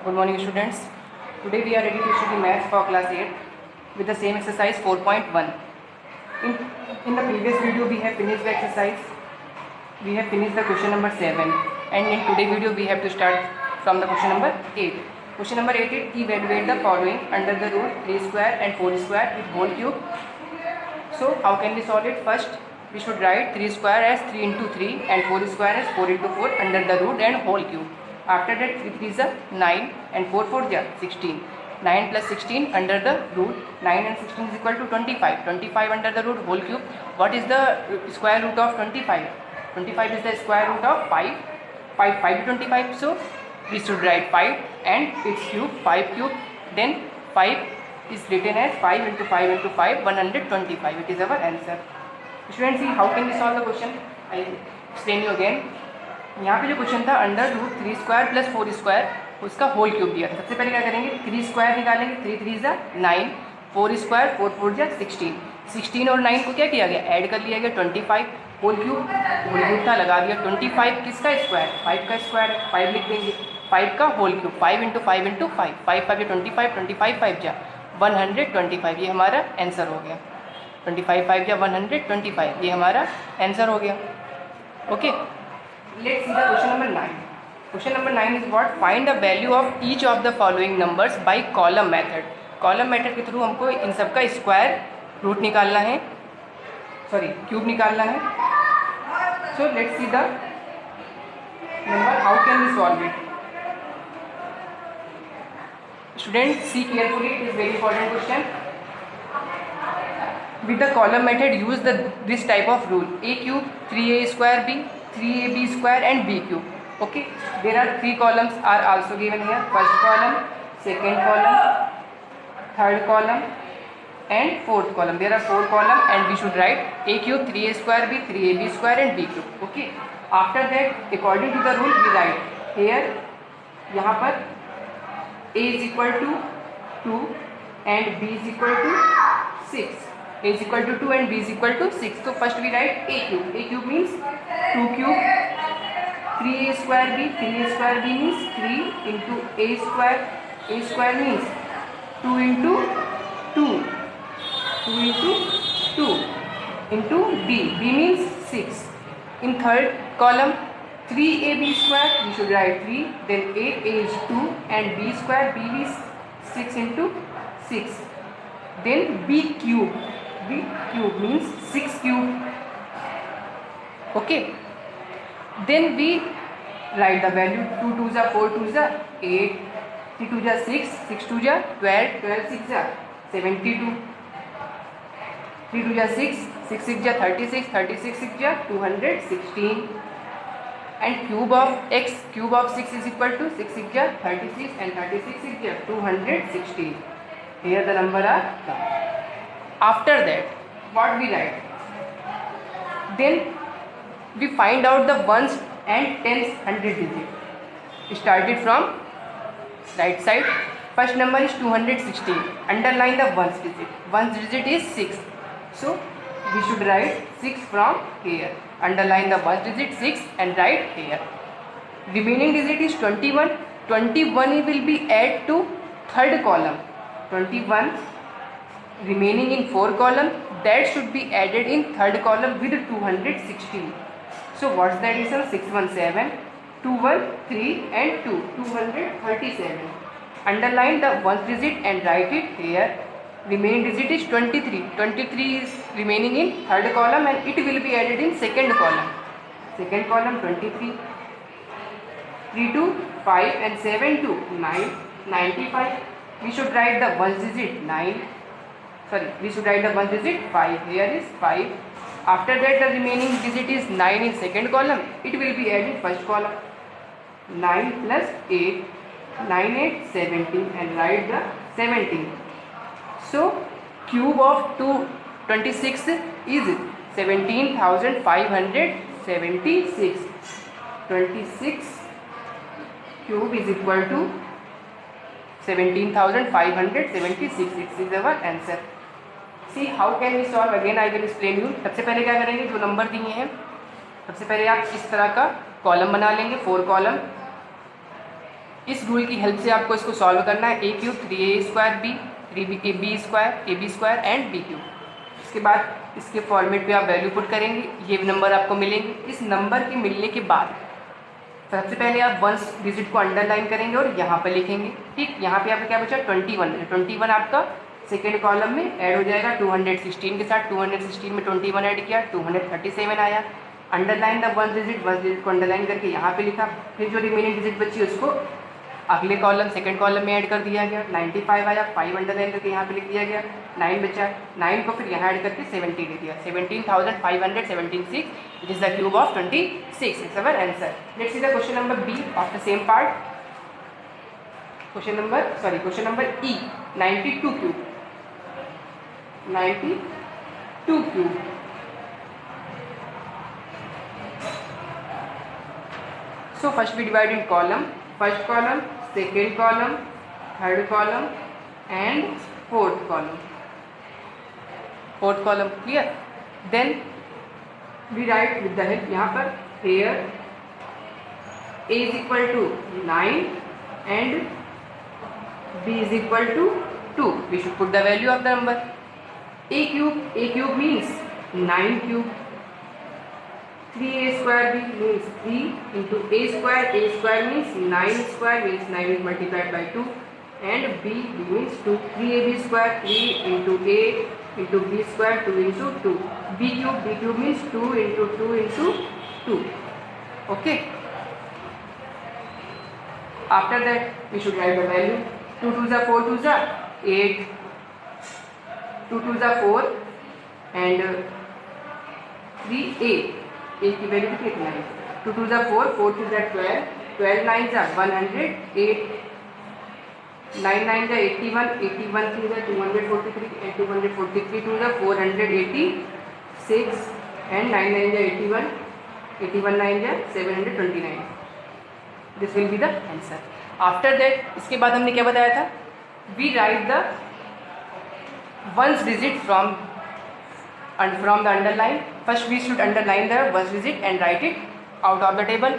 Good morning, students. Today we are ready to study maths for class 8 with the same exercise 4.1. In the previous video we have finished the exercise. We have finished the question number 7, and in today's video we have to start from the question number 8. Question number 8 is evaluate the following under the rule 3 square and 4 square with whole cube. So how can we solve it? First we should write 3 square as 3 into 3 and 4 square as 4 into 4 under the root and whole cube. After that 3 3 is 9 and 4 4 is 16. 9 plus 16 under the root. 9 and 16 is equal to 25. 25 under the root whole cube. What is the square root of 25? 25 is the square root of 5. 5 to 25. So we should write 5 and its cube 5 cube. Then 5 is written as 5 into 5 into 5 125. It is our answer. Students, see how can we solve the question? I will explain you again. यहाँ पे जो question था under root 3 square plus 4 square उसका whole cube दिया था. सबसे पहले क्या करेंगे 3 स्क्वायर निकालेंगे. 3 3 जा 9, 4 स्क्वायर 4 4 जा 16. 16 और 9 को क्या किया गया ऐड कर लिया गया 25. होल क्यूब था लगा दिया. 25 किसका स्क्वायर 5 का स्क्वायर है 5 लिख देंगे. 5 का होल क्यूब 5 इंटू 5 इंटू 5 5 5 25 25 5 जा 125. ये हमारा आंसर हो गया. 25 5 जा 125. ये हमारा आंसर हो गया. Okay, let's see the question number 9. Question number 9 is what? Find the value of each of the following numbers by column method. Column method के थ्रू हमको इन सब का स्क्वायर रूट निकालना है, सॉरी क्यूब निकालना है. So let's see the number. How can we solve it? Student see carefully, it is very important question. With the column method use this type of rule: a cube 3a square b 3ab square and b cube. Okay, there are 3 columns are also given here. First column, second column, third column and fourth column. There are 4 columns and we should write a cube 3a square b 3ab square and b cube. Okay, after that according to the rule we write here, यहाँ पर a is equal to 2 and b is equal to 6. A is equal to 2 and b is equal to 6. So first we write a cube. A cube means 2 cube. 3a square b. 3a square b means 3 into a square. A square means 2 into 2. 2 into 2 into b. B means 6. In third column 3ab square we should write 3. Then a is 2 and b square. B is 6 into 6. Then b cube. B cube means 6 cube. Okay, then we write the value. 2 2s are 4 2s are 8, 3 2s are 6, 6 2s are 12, 12 6 are 72, 3 2s are 6, 6 6 are 36, 36 6 are 216. And cube of x, cube of 6 is equal to 6 6 are 36 and 36 6 are 216. Here the number are done. After that what we write? Then we find out the ones and tens 100 digit. Started from right side. First number is 216. Underline the ones digit. Ones digit is 6. So we should write 6 from here. Underline the ones digit 6 and write here. Remaining digit is 21. 21 will be add to third column. 21 remaining in 4 column, that should be added in third column with 216. So what's the addition? 617, 213 and 2, 237. Underline the ones digit and write it here. Remaining digit is 23. 23 is remaining in third column and it will be added in second column. Second column 23. 3 to 5 and 7 to 9, 95. We should write the ones digit 9. Sorry, we should write the one digit 5. Here is 5. After that the remaining digit is 9 in second column. It will be added in first column. 9 plus 8, 9 8 17 and write the 17. So cube of 226 is 17,576. 26 cube is equal to 17,576. This is our answer. See how can we solve? Again I will explain you. सबसे पहले क्या करेंगे, जो number दिए हैं सबसे पहले आप इस तरह का कॉलम बना लेंगे, 4 कॉलम. इस रूल की हेल्प से आपको इसको सॉल्व करना है। A cube 3a² b 3b² and b cube. इसके बाद इसके फॉर्मेट पे आप वैल्यू पुट करेंगे, ये नंबर आपको मिलेंगे। इस नंबर के मिलने के बाद सबसे पहले आप वंस डिजिट को अंडरलाइन करेंगे और यहाँ पर लिखेंगे। ठीक, यहाँ पे आपका क्या बचा 21 आपका सेकेंड कॉलम में ऐड हो जाएगा 216 के साथ। 216 में 21 ऐड किया, 237 आया। अंडरलाइन द वन डिजिट को अंडरलाइन करके यहाँ पे लिखा। फिर जो रिमेनिंग डिजिट बची उसको अगले कॉलम सेकंड कॉलम में ऐड कर दिया गया। 95 आया, 5 अंडरलाइन करके यहाँ पे लिख दिया गया। 9 बचा, 9 को फिर यहाँ ऐड करके 70 दे दिया। 17,576 which is the cube of 26 is our answer. Let's see the question number B of the same part. Question number E, 92 cube. 92 cube. So first we divide in column. First column, second column, third column and fourth column. Fourth column clear. Then we write with the help यहाँ पर here a is equal to 9 and b is equal to 2. We should put the value of the number. A cube means 9 cube. 3a² means 3 into a² means 9 square means 9 is multiplied by 2 and b means 2. 3ab² 3 into a into b² 2 into 2. b cube means 2 into 2 into 2. Okay. After that we should write the value. 2 2s are 4 2s are 8. 2 2s are 4 and 3a. A की value कितनी है? 2 2s are 4, 4 2s are 12, 12 9s are 108, 9 9s are 81, 81 3s are 243 and 243 2s are 486 and 9 9s are 81, 81 9s are 729. This will be the answer. After that इसके बाद हमने क्या बताया था? We write the ones digit from the underline. First we should underline the ones digit and write it out of the table.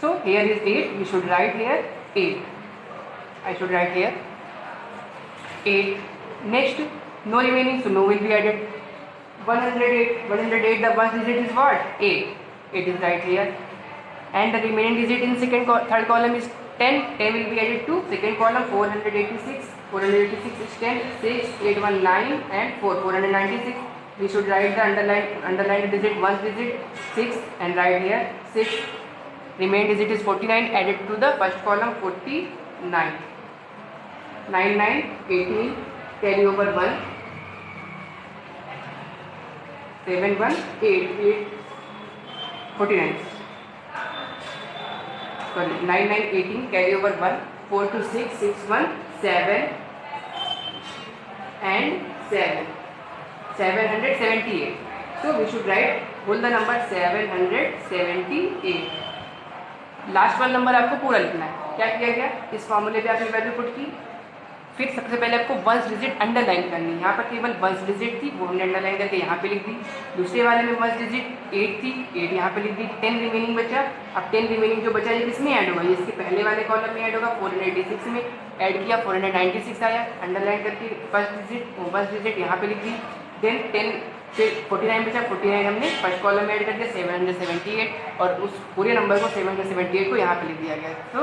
So here is 8, we should write here 8. I should write here 8. Next, no remaining, so no will be added. 108 the ones digit is what? 8. 8 is right here. And the remaining digit in third column is 10. 10 will be added to second column. 486 is 10. 6, 8, 1, 9 and 4, 496. We should write the underlined digit, one digit 6 and write here 6. Remaining digit is 49 added to the first column 49. 9 9 18 carry over 1. 7 1 8 8 49. Sorry, 9 9 18 carry over 1. 4 to 6 6 1 7 and 7. 778. So we should write whole the number 778. Last वाला number आपको पूरा लिखना है। क्या किया गया? इस फॉर्मूले पे आपने वैल्यू पुट की। फिर सबसे पहले आपको वंस डिजिट अंडरलाइन करनी है। यहाँ पर केवल वंस डिजिट थी, वो हमने अंडरलाइन करके यहाँ पे लिख दी। दूसरे वाले में वंस डिजिट 8 थी, 8 यहाँ पे लिख दी। 10 रिमेनिंग बचा। अब 10 रिमेनिंग जो बचा ये किसमें ऐड होगा? ये इसके पहले वाले कॉलम में ऐड होगा। 486 में ऐड किया, 496 आया। अंडरलाइन करके फर्स्ट डिजिट वंस डिजिट यहाँ पे लिख दी। देन 10 फिर 49 बचा, 49 हमने फर्स्ट कॉलम में ऐड कर दिया 778 और उस पूरे नंबर को 778 को यहाँ पे लिख दिया गया। तो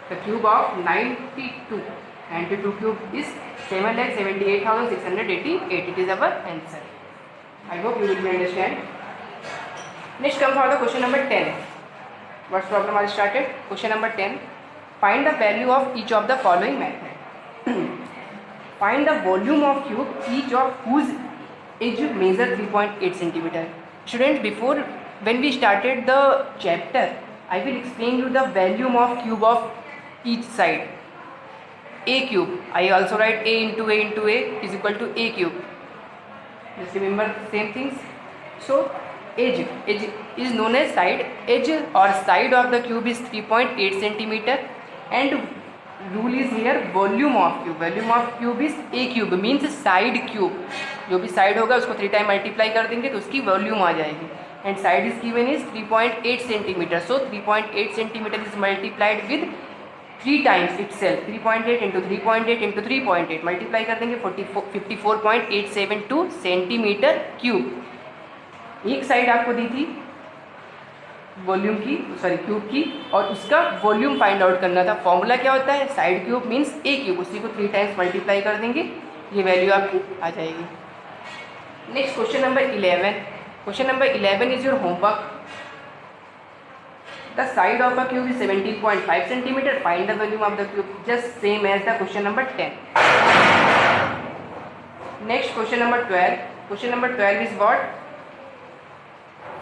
the cube of 92 cube is 778,688. It is our answer. I hope you will understand. Next come for the question number 10. What problem are started? Question number 10. Find the value of each of the following method. Find the volume of cube each of whose edge measure 3.8 centimeter. Students, before when we started the chapter, I will explain you the volume of cube of each side. A cube, I also write A into A into A is equal to A cube. Just remember same things. So edge is known as side. Edge or side of the cube is 3.8 centimeter and rule is here volume of cube. Volume of cube is A cube means side cube. जो भी side होगा उसको 3 time multiply कर देंगे तो उसकी volume आ जाएगी। And side is given is 3.8 centimetre. So 3.8 centimetre is multiplied with 3 times it self 3.8 into 3.8 into 3.8 multiply कर देंगे 54.872 सेंटीमीटर क्यूब। एक साइड आपको दी थी वॉल्यूम की, सॉरी क्यूब की, और उसका वॉल्यूम फाइंड आउट करना था। फॉर्मूला क्या होता है, साइड क्यूब मीन्स ए क्यूब, उसी को 3 टाइम्स मल्टीप्लाई कर देंगे, ये वैल्यू आपकी आ जाएगी। Next question number 11। Question number 11 is your homework. The side of a cube is 17.5 centimetre, find the volume of the cube, just same as the question number 10। Next question number 12। Question number 12 is what,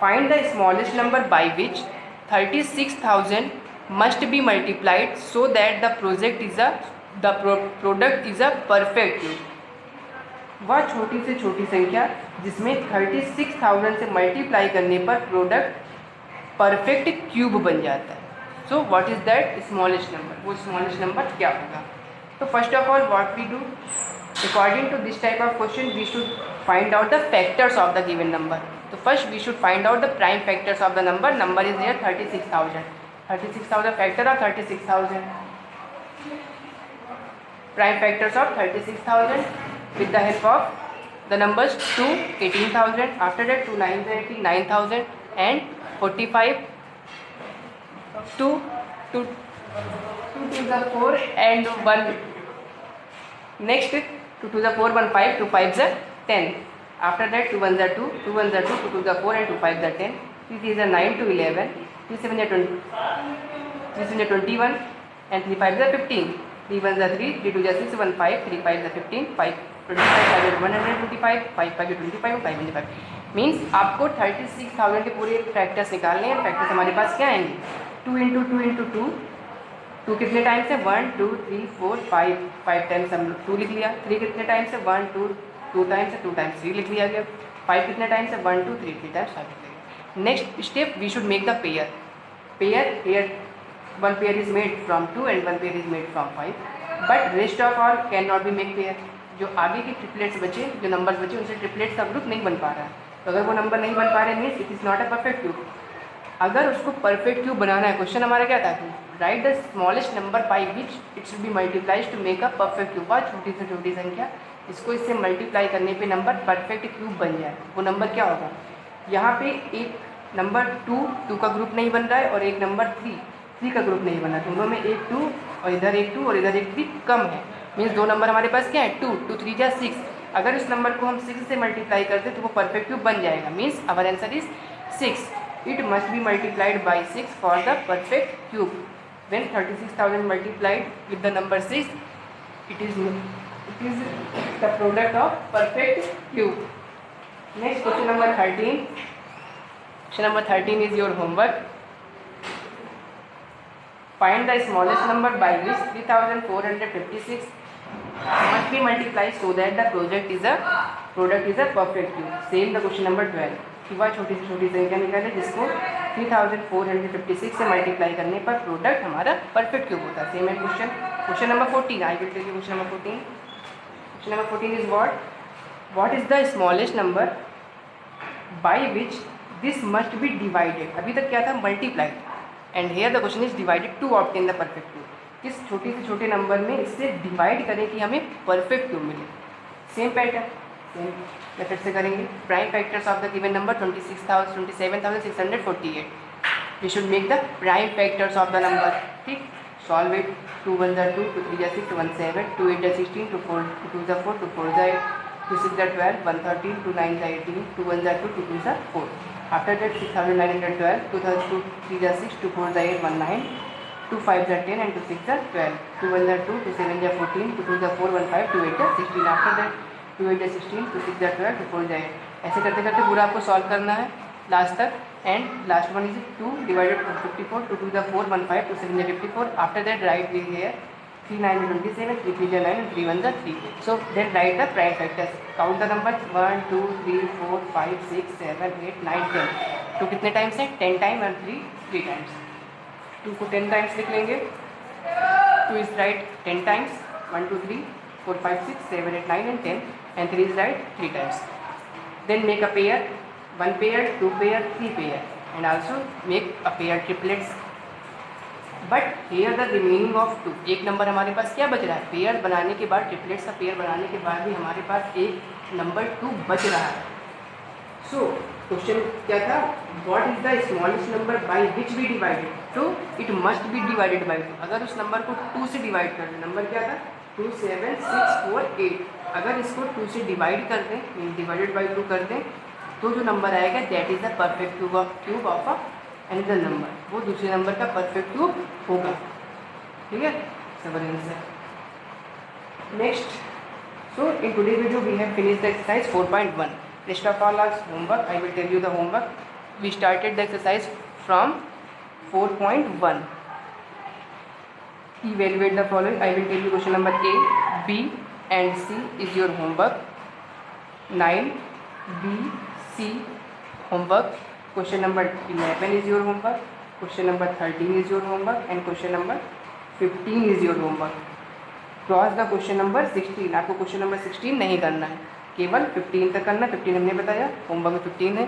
find the smallest number by which 36,000 must be multiplied so that the product is a perfect cube। वह छोटी से छोटी संख्या जिसमें 36,000 से multiply करने पर product perfect cube बन जाता है। So what is that smallest number, वो स्मॉलेस्ट नंबर क्या होगा। तो first of all what we do, according to this type of question we should find out the factors of the given number. तो first we should find out the prime factors of the number. Number is there 36,000, 36,000 factor of 36,000, prime factors of 36,000 with the help of the numbers 2 18,000, after that 2 9 18 9,000 and 45 2 2 to the 4 and 1, next 2 to the 4 1 5 2 5 are 10, after that 2 1 are 2 2 1 are 2 2 to the 4 and 2 5 are 10, 3 3 are 9 to 11, 3 7 are 20, 3 7 are 21 and 3 5 are 15, 3 1 are 3 3 2 are 6 1 5 3 5 are 15 5 25 5 are 125 5 5 are 25 5 25 means आपको 36,000 के पूरे factors निकालने हैं। Factors हमारे पास क्या आएंगे, 2 into 2 into 2, 2 कितने times है 1 2 3 4 5 5 टाइम्स हम 2 लिख लिया, 3 कितने टाइम्स है 1 2 2 टाइम्स है 2 टाइम्स 3 लिख लिया गया, 5 कितने टाइम्स है 1 2 3 3 टाइम्स 5 लिख लिया। Next step we should make the pair, pair one pair is made from 2 and one pair is made from 5, but rest of all can not be make pair. जो आगे के ट्रिपलेट्स बचे, जो numbers बचे, उनसे triplets का group नहीं बन पा रहा है। तो अगर वो नंबर नहीं बन पा रहे means it is not a perfect cube. अगर उसको परफेक्ट क्यूब बनाना है, क्वेश्चन हमारा क्या था कि write the smallest number by which it should be multiplies to make a perfect cube. वह छोटी से छोटी संख्या, इसको इससे मल्टीप्लाई करने पे नंबर परफेक्ट क्यूब बन जाए, वो नंबर क्या होगा। यहाँ पे एक नंबर 2 का ग्रुप नहीं बन रहा है और एक नंबर 3 का ग्रुप नहीं बन रहा है, दोनों में एक 2 और इधर एक 2 और इधर एक 3 कम है, मीन्स दो नंबर हमारे पास क्या है 2 2 3 जा 6। अगर इस नंबर को हम 6 से मल्टीप्लाई करते तो वो परफेक्ट क्यूब बन जाएगा, means our answer is 6। It must be multiplied by 6 for the perfect cube. When 36,000 multiplied with the number 6 it is the product of perfect cube। Next question number 13. Question number 13 is your homework. Find the smallest number by which 3,456 must be multiplied so that the product is a perfect cube। Same the question number 12 कि वह छोटी से छोटी संख्या निकाले जिसको 3,456 से multiply करने पर प्रोडक्ट हमारा परफेक्ट क्यूब होता है। सेम है question. Question number 14, I will tell you question number 14। Question number 14 is what is the smallest number by which this must be divided. अभी तक क्या था multiplied, and here the question is divided to obtain the perfect cube. किस छोटे से छोटे number में इससे डिवाइड करें कि हमें परफेक्ट क्यूब मिले। सेम पैटर्न, सेम मेथड से करेंगे। Prime factors of the given number 27,648। We should make the prime factors of the number. ठीक, solve it. 2 1 are 2, 2 3 are 6, 1 7, 2 8 are 16, 2 4 2 2 are 4, 2 4 are 8, 2 6 are 12, 1 13, 2 9 are 18, 2 1 are 2, 2 2 are 4। After that 6,912, 2 2 3 are 6, 2 4 are 8, 1 9, 2 5 are 10 and 2 6 are 12, 2 1 are 2, 2 7 are 14, 2 2 are 4, 1 5, 2 8 are 16। After that 2 8 are 16, 2 6 are 12, 2 4 are 8। ऐसे करते करते पूरा आपको solve करना है last तक। And last one is 2 divided 54, 2 2 are 4, 1 5, 2 7 are 54। After that write we here 3 9 are 27, 3 3 are 9 and 3 1 are 3। So then write the prime factors। Count the numbers 1 2 3 4 5 6 7 8 9 10। 2 कितने times है 10 टाइम और 3 3 टाइम्स। 2 को 10 टाइम्स लिख लेंगे। 2 is right 10 times, 1 2 3 4 5 6 7 8 9 and 10 and 3 is right 3 times। Then make a pair, 1 pair, 2 pair, 3 pair and also make a pair triplets but here the remaining of 2, एक number हमारे पास क्या बच रहा है, पेयर बनाने के बाद, ट्रिपलेट्स का पेयर बनाने के बाद भी हमारे पास एक नंबर 2 बच रहा है। सो क्वेश्चन क्या था, what is the smallest number by which we divided, तो it must be divided by 2। अगर उस नंबर को 2 से डिवाइड कर दें, नंबर क्या था 2 7 6 4 8, अगर इसको 2 से डिवाइड कर दें, मीन डिवाइडेड बाय 2 कर दें, तो जो नंबर आएगा that is the perfect cube of another number, वो दूसरे नंबर का परफेक्ट क्यूब होगा। ठीक है, simple answer. Next, so in today video we have finished the exercise 4.1. Rest of all as homework. I will tell you the homework. We started the exercise from 4.1. Evaluate the following. I will tell you question number A, B and C is your homework. 9, B, C homework. Question number 11 is your homework. Question number 13 is your homework and question number 15 is your homework. Cross the question number 16. आपको question number 16 नहीं करना है, केवल 15 तक करना है। 15 हमने बताया, होमवर्क में 15 है,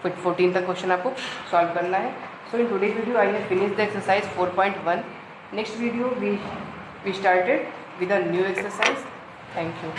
फिर 14 तक क्वेश्चन आपको सॉल्व करना है। So in today video I have finish the exercise 4.1. Next video we started with a new exercise. Thank you.